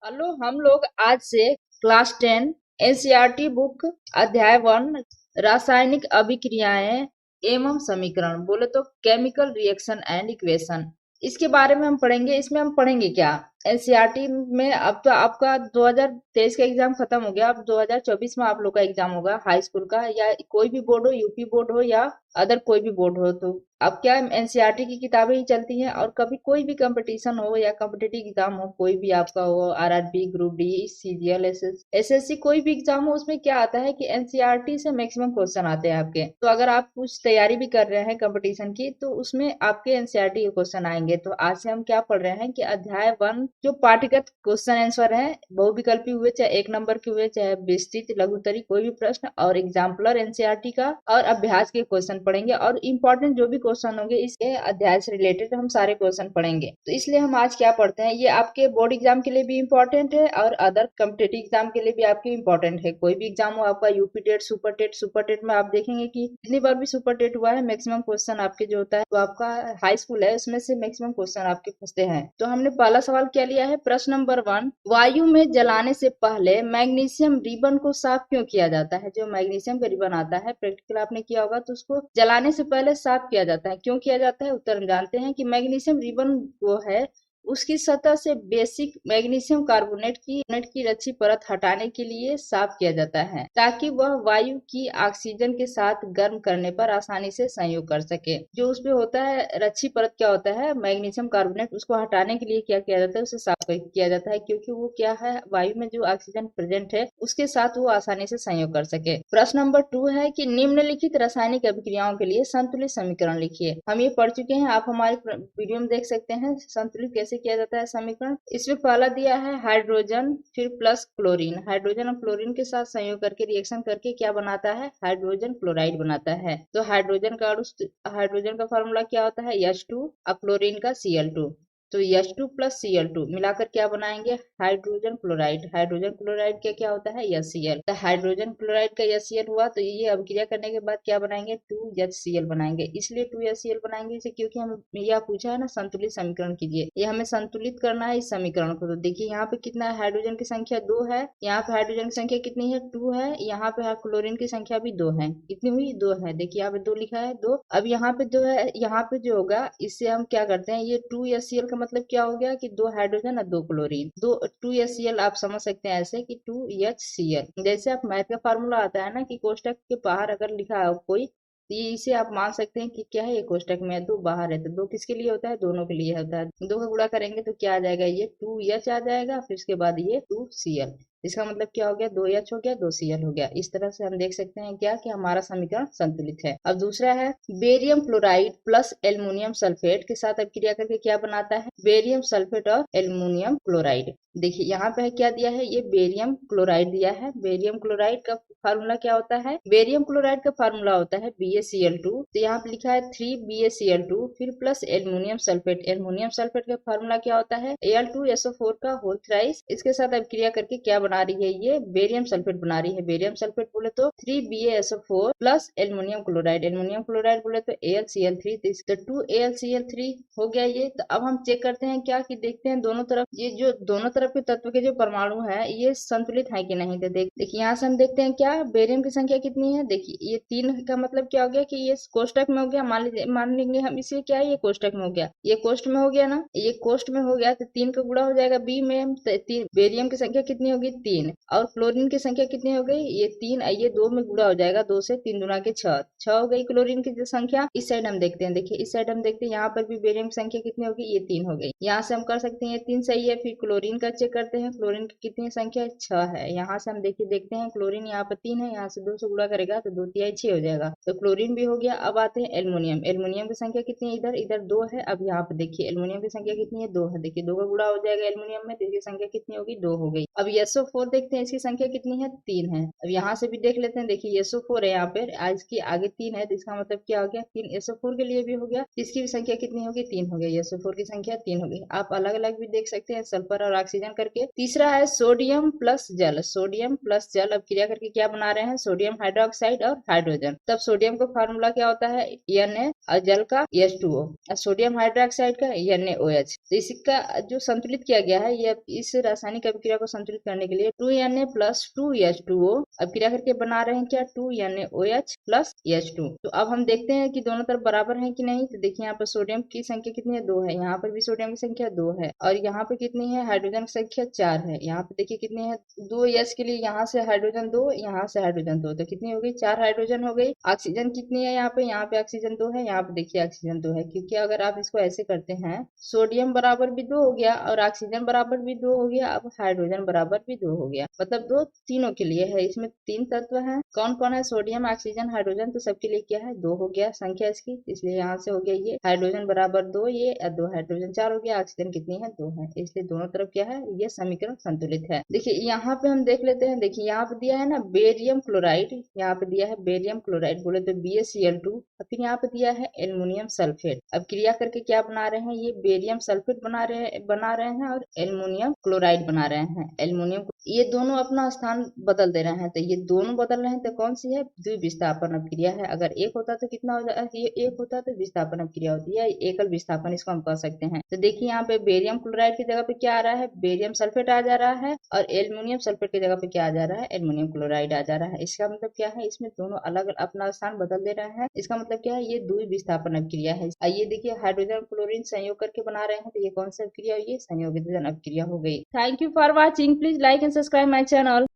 Hello, हम लोग आज से क्लास 10 एनसीईआरटी बुक अध्याय 1 रासायनिक अभिक्रियाएं एवं समीकरण बोले तो केमिकल रिएक्शन एंड इक्वेशन इसके बारे में हम पढ़ेंगे। इसमें हम पढ़ेंगे क्या? एनसीईआरटी में अब तो आपका 2023 का एग्जाम खत्म हो गया। अब 2024 में आप लोग का एग्जाम होगा हाई स्कूल का, या कोई भी बोर्ड हो, यूपी बोर्ड हो या अदर कोई भी बोर्ड हो। तो अब क्या एनसीईआरटी की किताबें ही चलती हैं, और कभी कोई भी कंपटीशन हो या कॉम्पिटिटिव एग्जाम हो, कोई भी आपका हो, RRB, group D, CGL, SSC, कोई भी एग्जाम हो, उसमें क्या आता है कि एनसीईआरटी से मैक्सिमम क्वेश्चन आते हैं आपके। तो अगर आप कुछ तैयारी भी कर रहे हैं कंपटीशन की, तो उसमें आपके एनसीईआरटी के क्वेश्चन आएंगे। तो आज से हम क्या पढ़ रहे हैं कि अध्याय 1 जो पाठ्यगत क्वेश्चन आंसर है, बहुविकल्पी हुए चाहे एक नंबर के हुए, चाहे विस्तृत, लघुत्तरी, कोई भी प्रश्न, और एग्जाम्पलर एनसीईआरटी का और अभ्यास के क्वेश्चन पढ़ेंगे। और इंपॉर्टेंट जो भी क्वेश्चन होंगे इसके अध्याय से रिलेटेड हम सारे क्वेश्चन पढ़ेंगे। तो इसलिए हम आज क्या पढ़ते हैं, ये आपके बोर्ड एग्जाम के लिए भी इंपॉर्टेंट है और अदर कॉम्पिटेटिव एग्जाम के लिए भी आपके इंपॉर्टेंट है। कोई भी एग्जाम हो आपका, यूपी टेट, सुपर टेट में आप देखेंगे कि जितनी बार भी सुपर टेट हुआ है, मैक्सिमम क्वेश्चन आपके जो होता है, तो आपका हाई स्कूल है उसमें से मैक्सिमम क्वेश्चन आपके पूछते हैं। तो हमने पहला सवाल क्या लिया है, प्रश्न नंबर 1, वायु में जलाने से पहले मैग्नीशियम रिबन को साफ क्यों किया जाता है? जो मैग्नीशियम का रिबन आता है, प्रैक्टिकल आपने किया होगा, तो उसको जलाने से पहले साफ किया जाता है। क्यों किया जाता है? उत्तर हम जानते हैं कि मैग्नीशियम रिबन वो है, उसकी सतह से बेसिक मैग्नीशियम कार्बोनेट की रच्छी परत हटाने के लिए साफ किया जाता है, ताकि वह वायु की ऑक्सीजन के साथ गर्म करने पर आसानी से संयोग कर सके। जो उसपे होता है रच्छी परत, क्या होता है मैग्नीशियम कार्बोनेट, उसको हटाने के लिए क्या किया जाता है, उसे साफ किया जाता है, क्योंकि वो क्या है, वायु में जो ऑक्सीजन प्रेजेंट है उसके साथ वो आसानी से संयोग कर सके। प्रश्न नंबर 2 है कि निम्नलिखित रासायनिक अभिक्रियाओं के लिए संतुलित समीकरण लिखिए। हम ये पढ़ चुके हैं, आप हमारे वीडियो में देख सकते हैं संतुलित कैसे किया जाता है समीकरण। इसमें पहला दिया है हाइड्रोजन फिर प्लस क्लोरीन, हाइड्रोजन और क्लोरीन के साथ संयोग करके रिएक्शन करके क्या बनाता है, हाइड्रोजन क्लोराइड बनाता है। तो हाइड्रोजन का फॉर्मूला क्या होता है, H2, और क्लोरीन का Cl2। तो H2 प्लस Cl2 मिलाकर क्या बनाएंगे, हाइड्रोजन क्लोराइड। हाइड्रोजन क्लोराइड का क्या होता है, HCl। तो हाइड्रोजन क्लोराइड का HCl हुआ, तो ये अभिक्रिया करने के बाद क्या बनाएंगे, 2HCl बनाएंगे। इसलिए 2HCl बनाएंगे इसे, क्योंकि हम यह पूछा है ना संतुलित समीकरण कीजिए, ये हमें संतुलित करना है इस समीकरण को। तो देखिए यहाँ पे कितना है, हाइड्रोजन की संख्या 2 है, यहाँ पे हाइड्रोजन की संख्या कितनी है, 2 है, यहाँ पे क्लोरीन की संख्या भी 2 है। कितनी हुई, 2 है। देखिए यहाँ पे 2 लिखा है, 2। अब यहाँ पे जो है, यहाँ पे जो होगा, इससे हम क्या करते हैं, ये 2HCl का मतलब क्या हो गया कि 2 हाइड्रोजन और 2 क्लोरीन, 2HCl आप समझ सकते हैं ऐसे कि 2HCl। जैसे आप मैथ का फार्मूला आता है ना कि कोष्टक के बाहर अगर लिखा है कोई, तो ये इसे आप मान सकते हैं कि क्या है, ये कोष्टक में है, 2 बाहर है, तो 2 किसके लिए होता है, दोनों के लिए होता है। 2 का गुणा करेंगे तो क्या आ जाएगा, ये 2H आ जाएगा, फिर उसके बाद ये 2Cl। इसका मतलब क्या हो गया, 2H हो गया, 2Cl हो गया। इस तरह से हम देख सकते हैं क्या कि हमारा समीकरण संतुलित है। अब दूसरा है, barium chloride plus aluminium sulphate के साथ अभिक्रिया करके क्या बनाता है, बेरियम सल्फेट और एल्युमिनियम क्लोराइड। देखिए यहाँ पे क्या दिया है, ये बेरियम क्लोराइड दिया है। बेरियम क्लोराइड का फार्मूला क्या होता है, बेरियम क्लोराइड का फार्मूला होता है BaCl2। तो यहाँ पे लिखा है 3BaCl2 फिर plus aluminium sulphate. Aluminium sulphate का फार्मूला क्या होता है, Al2SO4 का होल थ्राइस। इसके साथ अभिक्रिया करके क्या बना रही है, ये बेरियम सल्फेट बना रही है। बेरियम सल्फेट बोले तो 3BaSO4 plus aluminium chloride, aluminium chloride बोले तो AlCl3, तो 2AlCl3 हो गया ये। तो अब हम चेक करते हैं क्या कि देखते हैं दोनों तरफ, ये जो दोनों तरफ के तत्व के जो परमाणु है ये संतुलित है कि नहीं। तो देखिए यहाँ से हम देखते हैं क्या, बेरियम की संख्या कितनी है, देखिए ये 3 का मतलब क्या हो गया कि ये कोष्टक में हो गया। मान लेंगे हम इसे, क्या है, ये कोष्टक में हो गया, ये कोष्ट में हो गया ना, ये कोष्ट में हो गया, तो 3 का गुणा हो जाएगा बी में। बेरियम की संख्या कितनी होगी, 3, और क्लोरीन की संख्या कितनी हो गई, ये 3, ये 2 में गुणा हो जाएगा, 2 से 3 गुणा के 6 हो गई क्लोरीन की जो संख्या। इस साइड हम देखते हैं, देखिए इस साइड हम देखते हैं, यहाँ पर भी बेरियम की संख्या कितनी होगी, ये 3 हो गई। यहाँ से हम कर सकते हैं ये 3 सही है। फिर क्लोरीन का चेक करते हैं, क्लोरीन की कितनी संख्या है, 6 है। यहाँ से हम देखते हैं क्लोरीन यहाँ पर 3 है, यहाँ से 2 से गुणा करेगा तो 2 तिहाई 6 हो जाएगा, तो क्लोरीन भी हो गया। अब आते हैं एल्युमिनियम। एल्युमिनियम की संख्या कितनी है, इधर इधर 2 है। अब यहाँ पे देखिए एल्युमिनियम की संख्या कितनी है, 2 है। देखिए 2 का गुणा हो जाएगा एल्युमिनियम में, तो इसकी संख्या कितनी होगी, 2 हो गई। अब SO4 देखते हैं, इसकी संख्या कितनी है, 3 है। अब यहाँ से भी देख लेते हैं, देखिए SO4 है यहाँ पे, आज की आगे 3 है, तो इसका मतलब क्या हो गया, 3 SO4 के लिए भी हो गया, इसकी भी संख्या कितनी होगी, 3 हो गई, SO4 की संख्या 3 हो गई। आप अलग अलग भी देख सकते हैं सल्फर और ऑक्सीजन करके। तीसरा है सोडियम प्लस जल, सोडियम प्लस जल, अब क्रिया करके क्या बना रहे हैं, सोडियम हाइड्रोक्साइड और हाइड्रोजन। तब सोडियम का फार्मूला क्या होता है, Na, और जल का H2O, और सोडियम हाइड्रोक्साइड का NaOH। तो इसका जो संतुलित किया गया है, ये इस रासायनिक अभिक्रिया को संतुलित करने के लिए 2Na प्लस 2H2O, अब क्रिया करके बना रहे हैं क्या, 2NaOH प्लस H2। तो अब हम देखते हैं कि दोनों तरफ बराबर है कि नहीं। तो देखिए यहाँ पर सोडियम की संख्या कितनी है, 2 है, यहाँ पर भी सोडियम की संख्या 2 है, और यहाँ पे कितनी है, हाइड्रोजन की संख्या 4 है। यहाँ पे देखिए कितनी है, 2S के लिए यहाँ से हाइड्रोजन 2, यहाँ से हाइड्रोजन 2, तो कितनी हो गई, 4 हाइड्रोजन हो गई। ऑक्सीजन कितनी है यहाँ पे ऑक्सीजन 2 है, यहाँ पे देखिए ऑक्सीजन 2 है, क्योंकि अगर आप इसको ऐसे करते हैं, सोडियम बराबर भी 2 हो गया और ऑक्सीजन बराबर भी 2 हो गया, अब हाइड्रोजन बराबर भी 2 हो गया, मतलब 2 तीनों के लिए है। इसमें 3 तत्व हैं, कौन कौन है, सोडियम, ऑक्सीजन, हाइड्रोजन, तो सबके लिए क्या है, 2 हो गया संख्या इसकी, इसलिए यहाँ से हो गया ये हाइड्रोजन बराबर 2, ये 2 हाइड्रोजन 4 हो गया, ऑक्सीजन कितनी है, 2 है, इसलिए दोनों तरफ क्या है, ये समीकरण संतुलित है। देखिए यहाँ पे हम देख लेते हैं, देखिए यहाँ पे दिया है ना बेरियम क्लोराइड, यहाँ पे दिया है बेरियम क्लोराइड, बोले तो BaCl2, और फिर यहाँ पे दिया है एल्युमिनियम सल्फेट। अब क्रिया करके क्या बना रहे हैं, ये बेरियम सल्फेट बना रहे हैं और एल्युमिनियम क्लोराइड बना रहे हैं, एल्युमिनियम, ये दोनों अपना स्थान बदल दे रहे हैं। तो ये दोनों बदल रहे हैं, तो कौन सी है, द्विविस्थापन अभिक्रिया है। अगर एक होता तो कितना हो जाता, ये एक होता तो विस्थापन अभिक्रिया होती है, एकल विस्थापन इसको हम कह सकते हैं। तो देखिए यहाँ पे बेरियम क्लोराइड की जगह पे क्या आ रहा है, बेरियम सल्फेट आ जा रहा है, और एल्युमिनियम सल्फेट की जगह पे क्या आ जा रहा है, एल्युमिनियम क्लोराइड आ जा रहा है। इसका मतलब क्या है, इसमें दोनों अलग अपना स्थान बदल दे रहे हैं, इसका मतलब क्या है, ये द्विविस्थापन अभिक्रिया है। आइए देखिए हाइड्रोजन क्लोरीन संयोग करके बना रहे हैं, तो ये कौन सी अभिक्रिया, ये संयोगी अभिक्रिया हो गई। Thank you for watching, please like and subscribe my channel.